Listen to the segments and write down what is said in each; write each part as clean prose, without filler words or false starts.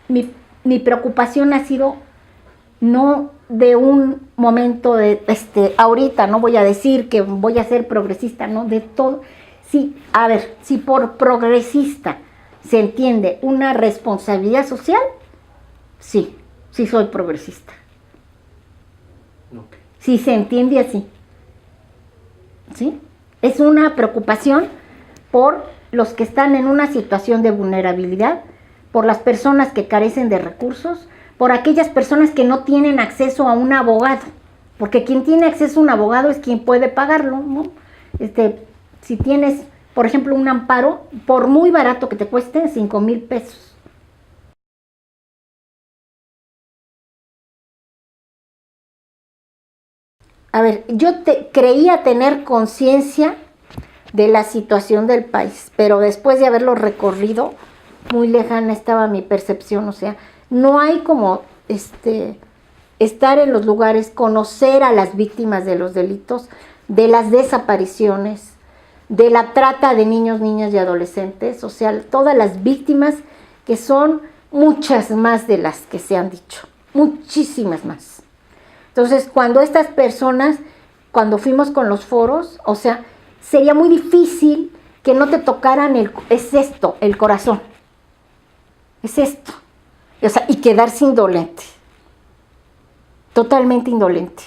mi preocupación ha sido no de un momento de, ahorita no voy a decir que voy a ser progresista, no, de todo. Sí, a ver, si por progresista se entiende una responsabilidad social, sí soy progresista. Okay. Si se entiende así, ¿sí? Es una preocupación por los que están en una situación de vulnerabilidad, por las personas que carecen de recursos, por aquellas personas que no tienen acceso a un abogado, porque quien tiene acceso a un abogado es quien puede pagarlo, ¿no? Si tienes, por ejemplo, un amparo, por muy barato que te cueste, 5,000 pesos. A ver, yo creía tener conciencia de la situación del país, pero después de haberlo recorrido, muy lejana estaba mi percepción, o sea, no hay como estar en los lugares, conocer a las víctimas de los delitos, de las desapariciones, de la trata de niños, niñas y adolescentes, o sea, todas las víctimas que son muchas más de las que se han dicho, muchísimas más. Entonces, cuando estas personas, cuando fuimos con los foros, o sea, sería muy difícil que no te tocaran el corazón. Es esto. O sea, y quedarse indolente. Totalmente indolente.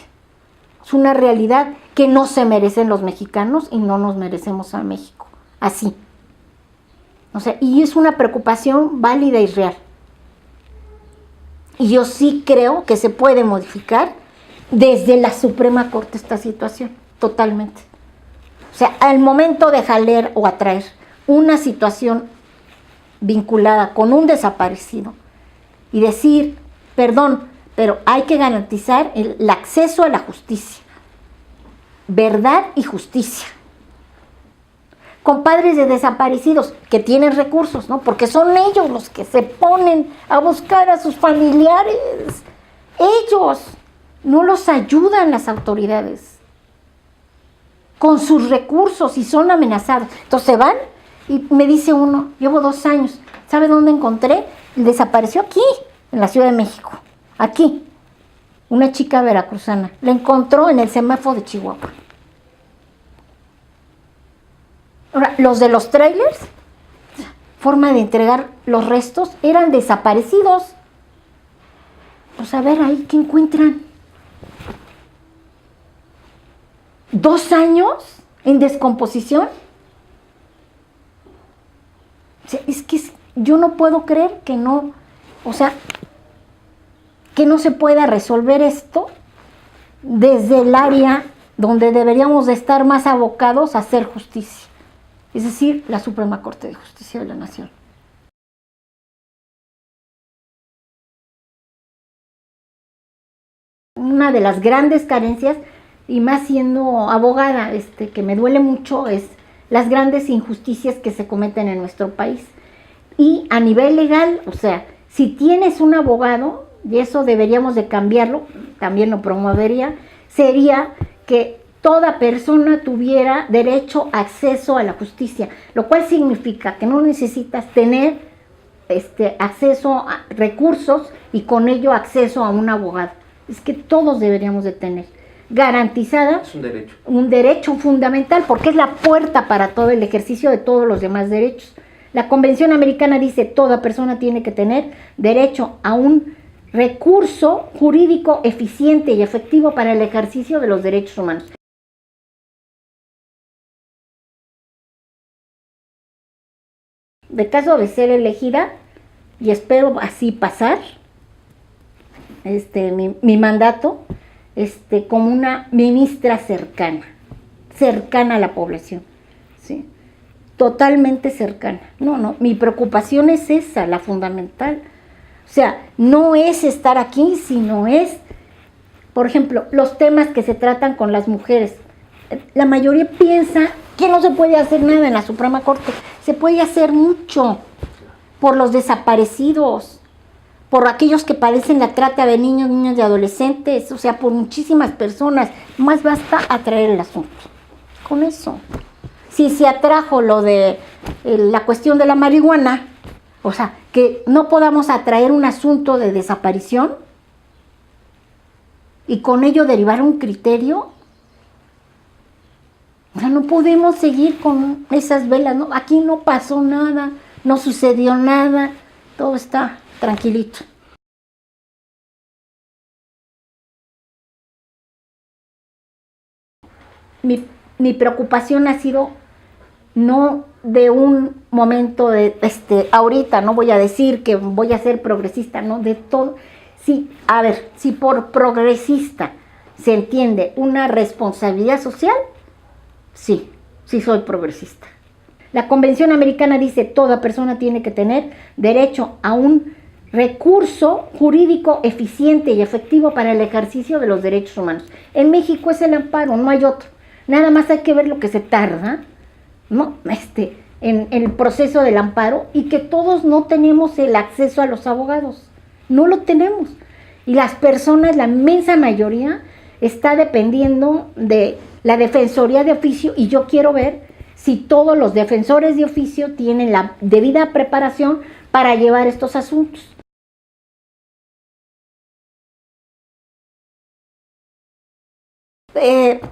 Es una realidad que no se merecen los mexicanos y no nos merecemos a México. Así. O sea, y es una preocupación válida y real. Y yo sí creo que se puede modificar desde la Suprema Corte esta situación. Totalmente. O sea, al momento de jalar o atraer una situación vinculada con un desaparecido y decir, perdón, pero hay que garantizar el acceso a la justicia, verdad y justicia. Con padres de desaparecidos que tienen recursos, ¿no? Porque son ellos los que se ponen a buscar a sus familiares. Ellos no los ayudan las autoridades con sus recursos y son amenazados. Entonces se van y me dice uno, llevo 2 años, ¿sabe dónde encontré? Desapareció aquí, en la Ciudad de México, aquí. Una chica veracruzana, la encontró en el semáforo de Chihuahua. Ahora, los de los trailers, forma de entregar los restos, eran desaparecidos. Pues a ver ahí, ¿qué encuentran? 2 años en descomposición. O sea, es que yo no puedo creer que no, o sea, que no se pueda resolver esto desde el área donde deberíamos de estar más abocados a hacer justicia, es decir, la Suprema Corte de Justicia de la Nación. Una de las grandes carencias, y más siendo abogada, que me duele mucho, es las grandes injusticias que se cometen en nuestro país. Y a nivel legal, o sea, si tienes un abogado, y eso deberíamos de cambiarlo, también lo promovería, sería que toda persona tuviera derecho a acceso a la justicia, lo cual significa que no necesitas tener acceso a recursos y con ello acceso a un abogado. Es que todos deberíamos de tener garantizada un derecho fundamental, porque es la puerta para todo el ejercicio de todos los demás derechos. La Convención Americana dice toda persona tiene que tener derecho a un recurso jurídico eficiente y efectivo para el ejercicio de los derechos humanos. De caso de ser elegida, y espero así pasar mi mandato, como una ministra cercana a la población, ¿sí? Totalmente cercana. No, mi preocupación es esa, la fundamental. O sea, no es estar aquí, sino es, por ejemplo, los temas que se tratan con las mujeres. La mayoría piensa que no se puede hacer nada en la Suprema Corte. Se puede hacer mucho por los desaparecidos, por aquellos que padecen la trata de niños, niñas y adolescentes, o sea, por muchísimas personas. Más basta atraer el asunto. Con eso. Si se atrajo lo de la cuestión de la marihuana, O sea, que no podamos atraer un asunto de desaparición y con ello derivar un criterio. O sea, no podemos seguir con esas velas, ¿no? Aquí no pasó nada, no sucedió nada, todo está tranquilito. Mi preocupación ha sido no de un momento de, ahorita no voy a decir que voy a ser progresista, no, de todo. Sí, a ver, si por progresista se entiende una responsabilidad social, sí, sí soy progresista. La Convención Americana dice toda persona tiene que tener derecho a un recurso jurídico eficiente y efectivo para el ejercicio de los derechos humanos. En México es el amparo, no hay otro. Nada más hay que ver lo que se tarda, ¿no? En el proceso del amparo, y que todos no tenemos el acceso a los abogados. No lo tenemos. Y las personas, la inmensa mayoría, está dependiendo de la defensoría de oficio, y yo quiero ver si todos los defensores de oficio tienen la debida preparación para llevar estos asuntos.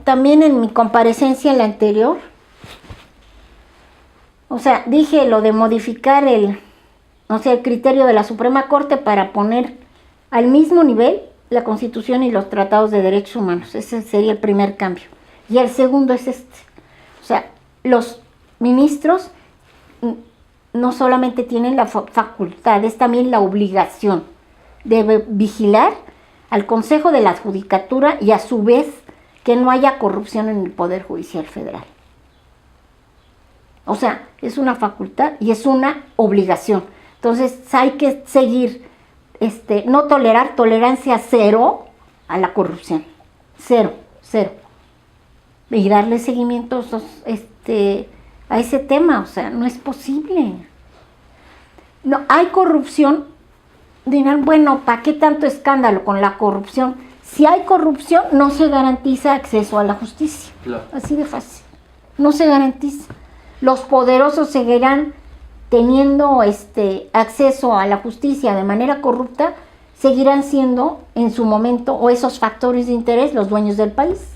También en mi comparecencia en la anterior, o sea, dije lo de modificar el criterio de la Suprema Corte para poner al mismo nivel la Constitución y los tratados de derechos humanos. Ese sería el primer cambio. Y el segundo es este. O sea, los ministros no solamente tienen la facultad, es también la obligación de vigilar al Consejo de la Judicatura y a su vez que no haya corrupción en el Poder Judicial Federal. O sea, es una facultad y es una obligación. Entonces hay que seguir, no tolerar, tolerancia cero a la corrupción. Cero, cero. Y darle seguimiento a ese tema. O sea, no es posible. No, hay corrupción. Dirán, bueno, ¿para qué tanto escándalo con la corrupción? Si hay corrupción, no se garantiza acceso a la justicia. Claro. Así de fácil. No se garantiza. Los poderosos seguirán teniendo acceso a la justicia de manera corrupta, seguirán siendo en su momento, o esos factores de interés, los dueños del país.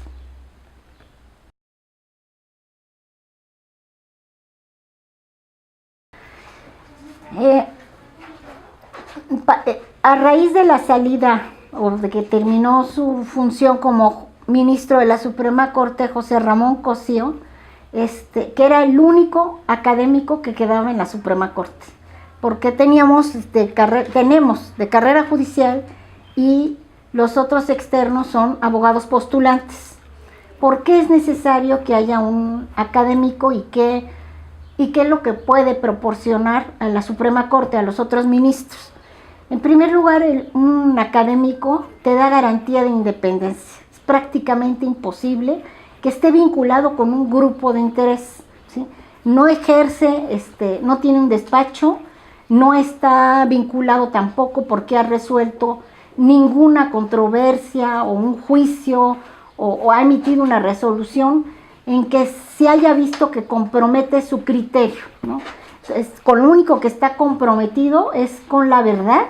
A raíz de la salida o de que terminó su función como ministro de la Suprema Corte, José Ramón Cosío, que era el único académico que quedaba en la Suprema Corte, porque tenemos de carrera judicial, y los otros externos son abogados postulantes. ¿Por qué es necesario que haya un académico y qué es lo que puede proporcionar a la Suprema Corte, a los otros ministros? En primer lugar, un académico te da garantía de independencia. Es prácticamente imposible que esté vinculado con un grupo de interés, ¿sí? No ejerce, no tiene un despacho, no está vinculado tampoco porque ha resuelto ninguna controversia o un juicio o ha emitido una resolución en que se haya visto que compromete su criterio, ¿no? Con lo único que está comprometido es con la verdad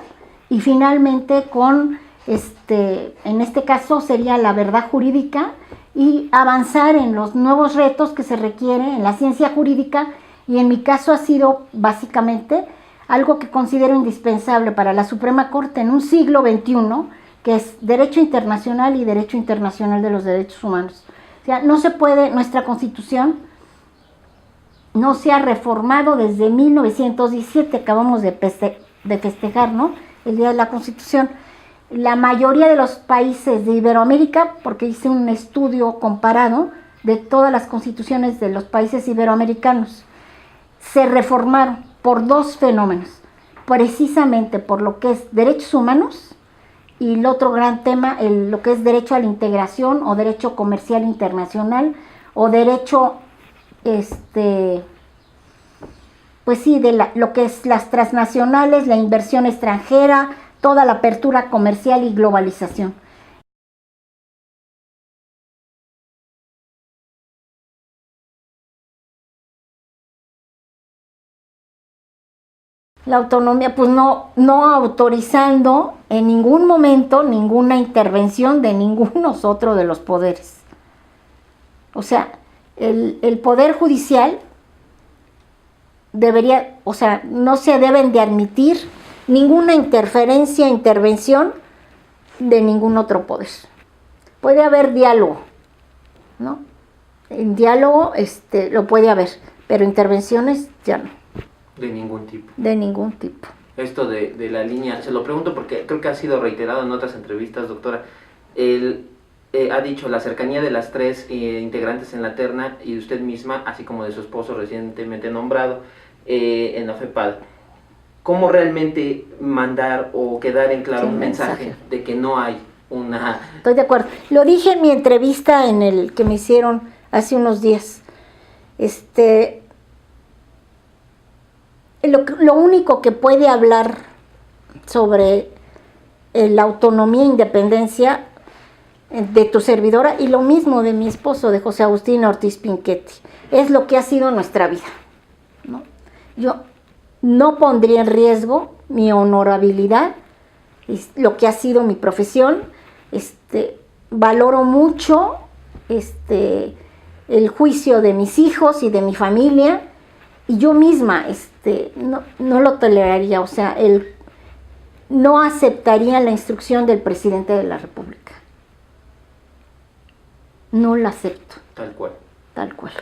y finalmente con, en este caso sería la verdad jurídica, y avanzar en los nuevos retos que se requieren en la ciencia jurídica, y en mi caso ha sido básicamente algo que considero indispensable para la Suprema Corte en un siglo XXI, que es Derecho Internacional y Derecho Internacional de los Derechos Humanos. O sea, no se puede, nuestra Constitución no se ha reformado desde 1917, acabamos de festejar, ¿no?, el Día de la Constitución. La mayoría de los países de Iberoamérica, porque hice un estudio comparado de todas las constituciones de los países iberoamericanos, se reformaron por dos fenómenos, precisamente por lo que es derechos humanos y el otro gran tema, lo que es derecho a la integración o derecho comercial internacional o derecho, pues sí, de lo que es las transnacionales, la inversión extranjera, toda la apertura comercial y globalización. La autonomía, pues no autorizando en ningún momento ninguna intervención de ninguno otro de los poderes. O sea, el Poder Judicial debería, o sea, no se deben de admitir ninguna intervención de ningún otro poder. Puede haber diálogo, ¿no? En diálogo lo puede haber, pero intervenciones ya no. De ningún tipo. De ningún tipo. Esto de la línea, se lo pregunto porque creo que ha sido reiterado en otras entrevistas, doctora. Ha dicho la cercanía de las 3 integrantes en la terna y de usted misma, así como de su esposo recientemente nombrado en la FEPAD. ¿Cómo realmente mandar o quedar en claro un mensaje de que no hay una... Estoy de acuerdo. Lo dije en mi entrevista en el que me hicieron hace unos días. Lo único que puede hablar sobre la autonomía e independencia de tu servidora y lo mismo de mi esposo, de José Agustín Ortiz Pinchetti, es lo que ha sido nuestra vida, ¿no? Yo no pondría en riesgo mi honorabilidad, lo que ha sido mi profesión. Valoro mucho el juicio de mis hijos y de mi familia, y yo misma no lo toleraría, o sea, no aceptaría la instrucción del presidente de la República. No la acepto. Tal cual. Tal cual.